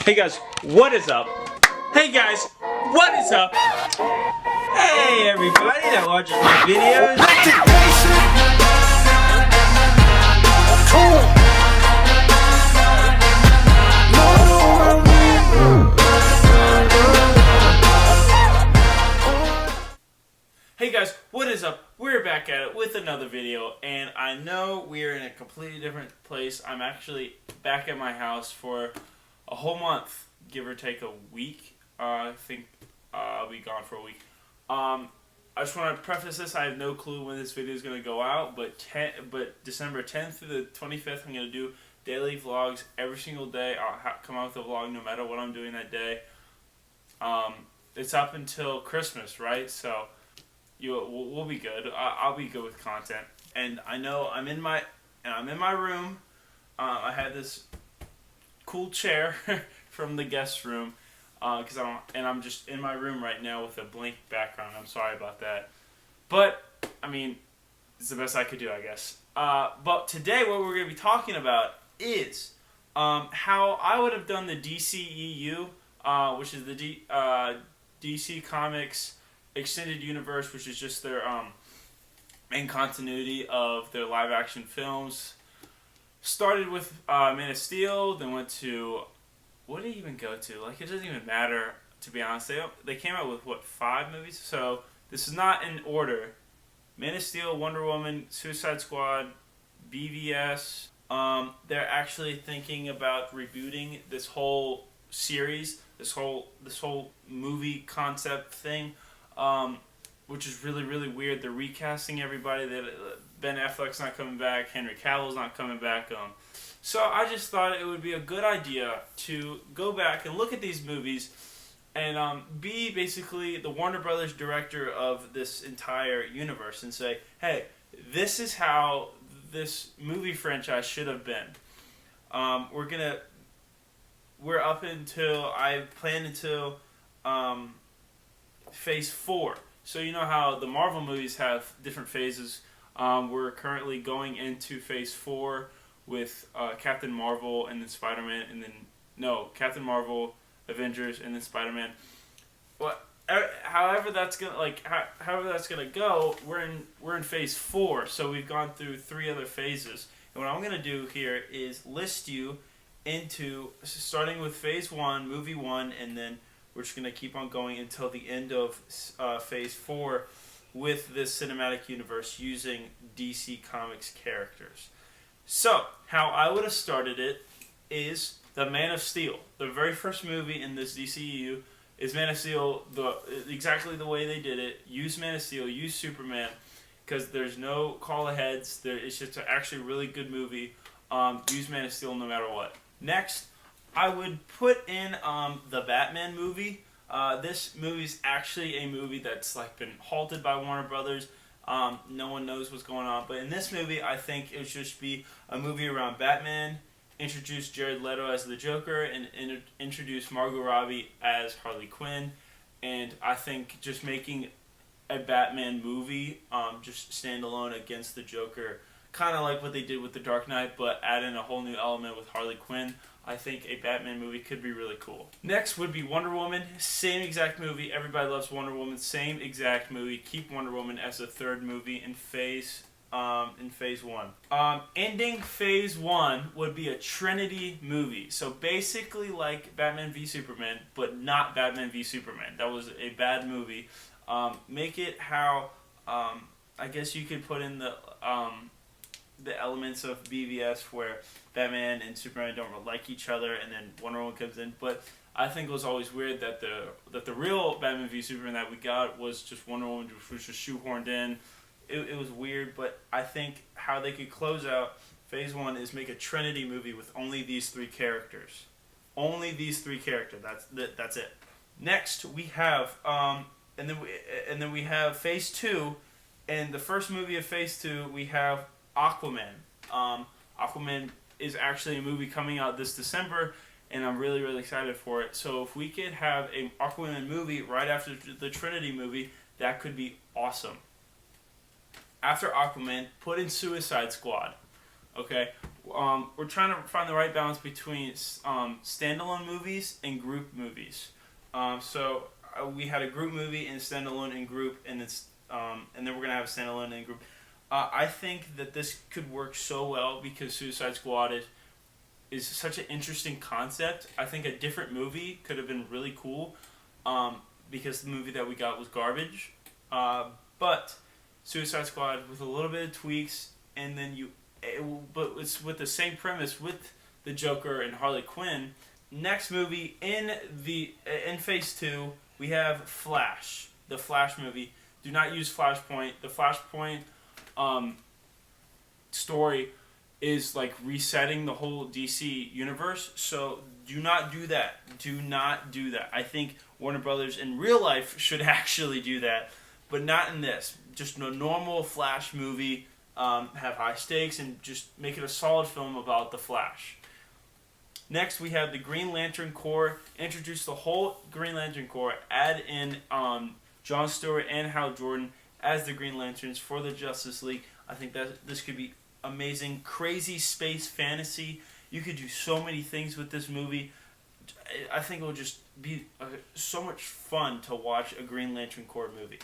Hey guys, what is up? Hey guys, what is up? Hey everybody that watches my videos. Hey guys, what is up? We're back at it with another video, and I know we're in a completely different place. I'm actually back at my house for a whole month, give or take a week. I think I'll be gone for a week. I just want to preface this. I have no clue when this video is going to go out, but December 10th through the 25th, I'm going to do daily vlogs every single day. I'll come out with a vlog no matter what I'm doing that day. It's up until Christmas, right? So we'll be good. I'll be good with content. And I know I'm in my room. I had this cool chair from the guest room. I'm just in my room right now with a blank background. I'm sorry about that. But, I mean, it's the best I could do, I guess. But today what we're going to be talking about is how I would have done the DCEU, which is the DC Comics Extended Universe, which is just their main continuity of their live-action films. Started with Man of Steel, then went to... What did it even go to? Like, it doesn't even matter, to be honest. They came out with, what, 5 movies? So, this is not in order. Man of Steel, Wonder Woman, Suicide Squad, BVS. They're actually thinking about rebooting this whole series, this whole movie concept thing, which is really, really weird. They're recasting everybody. Ben Affleck's not coming back. Henry Cavill's not coming back. So I just thought it would be a good idea to go back and look at these movies and be basically the Warner Brothers director of this entire universe and say, hey, this is how this movie franchise should have been. We're up until, I plan until Phase 4. So you know how the Marvel movies have different phases. We're currently going into Phase 4 with Captain Marvel and then Spider-Man, and then Captain Marvel, Avengers, and then Spider-Man. However that's gonna go, we're in Phase 4, so we've gone through 3 other phases. And what I'm gonna do here is list you into starting with Phase 1, Movie 1, and then we're just gonna keep on going until the end of Phase 4 with this cinematic universe using DC Comics characters. So, how I would have started it is the Man of Steel. The very first movie in this DCEU is Man of Steel, exactly the way they did it. Use Man of Steel, use Superman, because there's no call-aheads. It's just actually a really good movie. Use Man of Steel no matter what. Next, I would put in the Batman movie. This movie's actually a movie that's been halted by Warner Brothers. No one knows what's going on. But in this movie, I think it should just be a movie around Batman, introduce Jared Leto as the Joker, and introduce Margot Robbie as Harley Quinn. And I think just making a Batman movie, just standalone against the Joker, kind of like what they did with The Dark Knight, but add in a whole new element with Harley Quinn. I think a Batman movie could be really cool. Next would be Wonder Woman. Same exact movie. Everybody loves Wonder Woman. Same exact movie. Keep Wonder Woman as a third movie in Phase 1. Ending Phase 1 would be a Trinity movie. So basically like Batman v Superman, but not Batman v Superman. That was a bad movie. Make it how, I guess you could put in the elements of BVS where Batman and Superman don't like each other, and then Wonder Woman comes in. But I think it was always weird that the real Batman v Superman that we got was just Wonder Woman, which was just shoehorned in. It was weird, but I think how they could close out Phase 1 is make a Trinity movie with only these 3 characters. Only these 3 characters. That's it. Next we have and then we have Phase 2. In the first movie of Phase 2, we have Aquaman. Aquaman is actually a movie coming out this December, and I'm really, really excited for it. So if we could have an Aquaman movie right after the Trinity movie, that could be awesome. After Aquaman, put in Suicide Squad. Okay, we're trying to find the right balance between standalone movies and group movies. We had a group movie and standalone and group, and then we're gonna have a standalone and group. I think that this could work so well because Suicide Squad is such an interesting concept. I think a different movie could have been really cool, because the movie that we got was garbage. But Suicide Squad with a little bit of tweaks, and then but it's with the same premise with the Joker and Harley Quinn. Next movie in Phase 2, we have Flash, the Flash movie. Do not use Flashpoint. The Flashpoint story is like resetting the whole DC universe, so do not do that. Do not do that. I think Warner Brothers in real life should actually do that, but not in this. Just a normal Flash movie, have high stakes, and just make it a solid film about the Flash. Next, we have the Green Lantern Corps. Introduce the whole Green Lantern Corps. Add in Jon Stewart and Hal Jordan as the Green Lanterns for the Justice League. I think that this could be amazing. Crazy space fantasy. You could do so many things with this movie. I think it will just be so much fun to watch a Green Lantern Corps movie.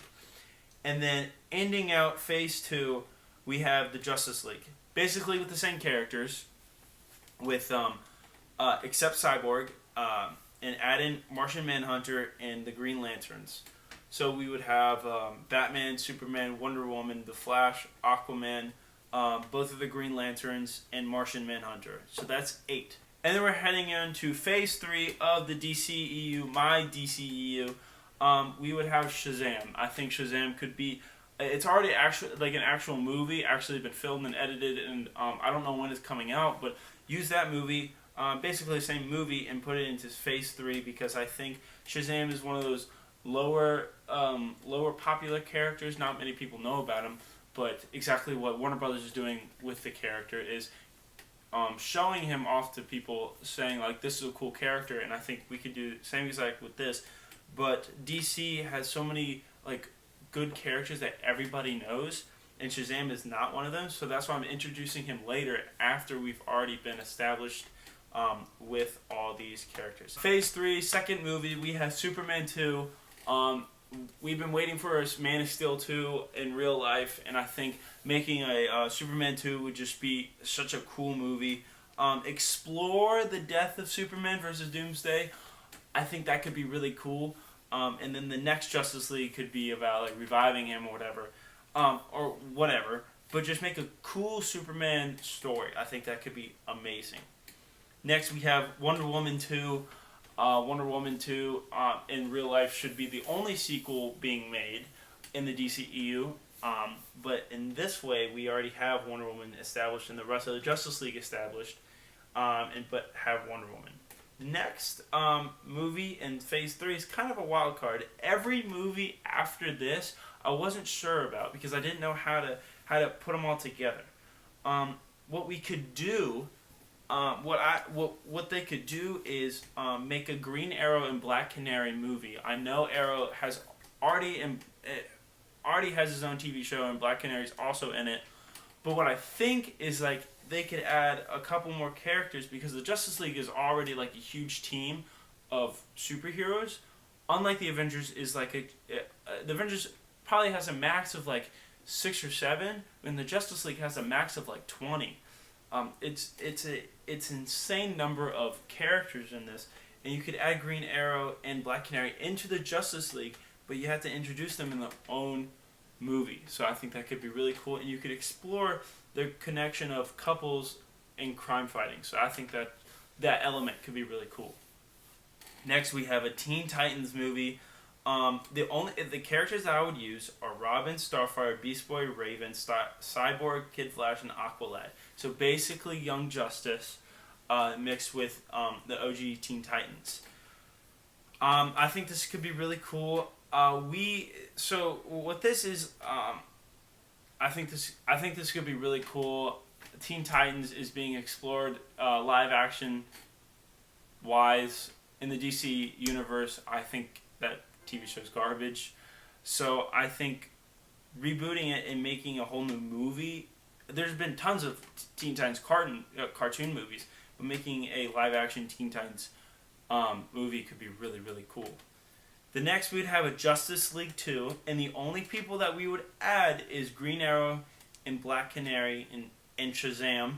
And then ending out Phase 2, we have the Justice League. Basically with the same characters, with except Cyborg, and add in Martian Manhunter and the Green Lanterns. So we would have Batman, Superman, Wonder Woman, The Flash, Aquaman, both of the Green Lanterns, and Martian Manhunter. So that's 8. And then we're heading into Phase 3 of the DCEU, my DCEU. We would have Shazam. I think Shazam could be... It's already actually like an actual movie, actually been filmed and edited, and I don't know when it's coming out, but use that movie, basically the same movie, and put it into Phase 3, because I think Shazam is one of those lower popular characters. Not many people know about him, but exactly what Warner Brothers is doing with the character is showing him off to people, saying like, this is a cool character, and I think we could do the same exact with this. But DC has so many like good characters that everybody knows, and Shazam is not one of them, so that's why I'm introducing him later after we've already been established with all these characters. Phase 3, second movie, we have Superman 2. We've been waiting for a Man of Steel 2 in real life, and I think making a Superman 2 would just be such a cool movie. Explore the death of Superman versus Doomsday. I think that could be really cool. And then the next Justice League could be about like reviving him or whatever. But just make a cool Superman story. I think that could be amazing. Next, we have Wonder Woman 2. Wonder Woman 2 in real life should be the only sequel being made in the DCEU. But in this way, we already have Wonder Woman established and the rest of the Justice League established, but have Wonder Woman. The next movie in Phase 3 is kind of a wild card. Every movie after this, I wasn't sure about because I didn't know how to put them all together. What we could do, what they could do is make a Green Arrow and Black Canary movie. I know Arrow has already has his own TV show, and Black Canary's also in it. But what I think is like they could add a couple more characters because the Justice League is already like a huge team of superheroes. Unlike the Avengers, is like the Avengers probably has a max of like 6 or 7, and the Justice League has a max of like 20. It's an insane number of characters in this, and you could add Green Arrow and Black Canary into the Justice League, but you have to introduce them in their own movie. So I think that could be really cool, and you could explore the connection of couples and crime fighting. So I think that element could be really cool. Next, we have a Teen Titans movie. The characters that I would use are Robin, Starfire, Beast Boy, Raven, Cyborg, Kid Flash, and Aqualad. So basically Young Justice mixed with the OG Teen Titans. I think this could be really cool. What this is, I think this could be really cool. Teen Titans is being explored live action wise in the DC universe. I think that TV show's garbage. So I think rebooting it and making a whole new movie there's been tons of Teen Titans cartoon movies, but making a live action Teen Titans movie could be really, really cool. The next we'd have a Justice League 2, and the only people that we would add is Green Arrow and Black Canary and Shazam.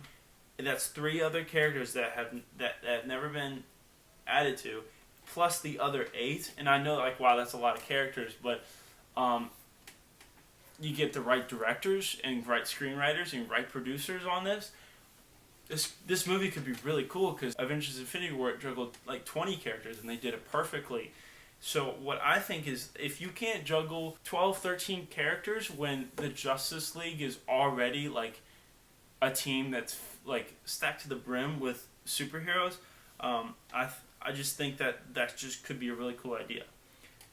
That's 3 other characters that have never been added to, plus the other 8. And I know, like, wow, that's a lot of characters, but you get the right directors and right screenwriters and right producers on this. This movie could be really cool because Avengers Infinity War juggled like 20 characters and they did it perfectly. So what I think is, if you can't juggle 12, 13 characters when the Justice League is already like a team that's like stacked to the brim with superheroes, I just think that just could be a really cool idea.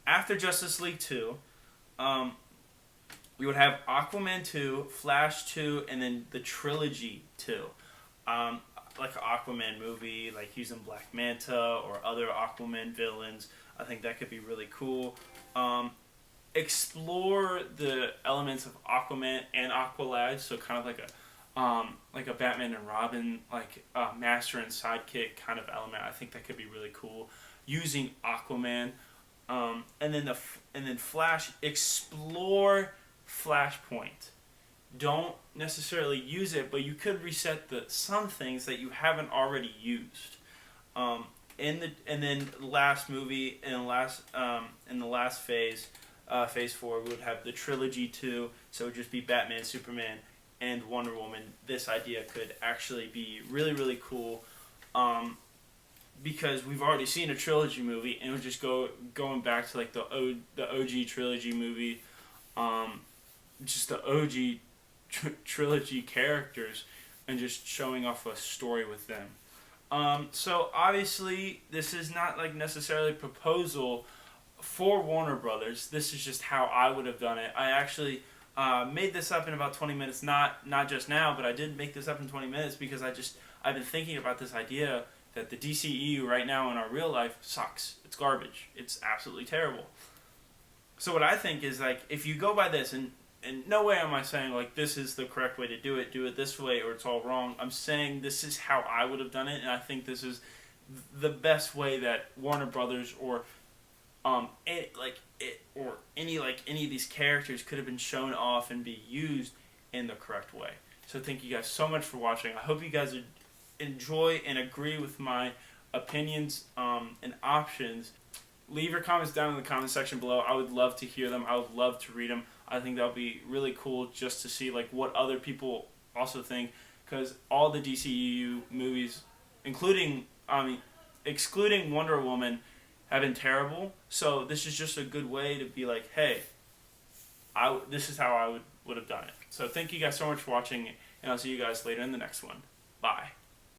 After Justice League 2, we would have Aquaman 2, Flash 2, and then the Trilogy 2. Like an Aquaman movie, like using Black Manta or other Aquaman villains. I think that could be really cool. Explore the elements of Aquaman and Aqualad, so kind of like a Batman and Robin, like master and sidekick kind of element. I think that could be really cool using Aquaman. And then Flash, explore Flashpoint. Don't necessarily use it, but you could reset some things that you haven't already used. And then the last movie in the last phase, phase 4, we would have the Trilogy 2. So it would just be Batman, Superman, and Wonder Woman. This idea could actually be really, really cool, because we've already seen a trilogy movie, and it would just going back to like the OG trilogy movie, just the OG trilogy characters, and just showing off a story with them. So obviously this is not like necessarily a proposal for Warner Brothers. This is just how I would have done it. I actually made this up in about 20 minutes, not just now, but I did make this up in 20 minutes because I've been thinking about this idea that the DCEU right now in our real life sucks. It's garbage. It's absolutely terrible. So what I think is, like, if you go by this, and no way am I saying like this is the correct way to do it this way or it's all wrong. I'm saying this is how I would have done it, and I think this is the best way that Warner Brothers or any of these characters could have been shown off and be used in the correct way. So thank you guys so much for watching. I hope you guys enjoy and agree with my opinions and options. Leave your comments down in the comment section below. I would love to hear them. I would love to read them. I think that would be really cool just to see like what other people also think, because all the DCEU movies, excluding Wonder Woman, have been terrible. So this is just a good way to be like, hey, this is how I would have done it. So thank you guys so much for watching, and I'll see you guys later in the next one. Bye.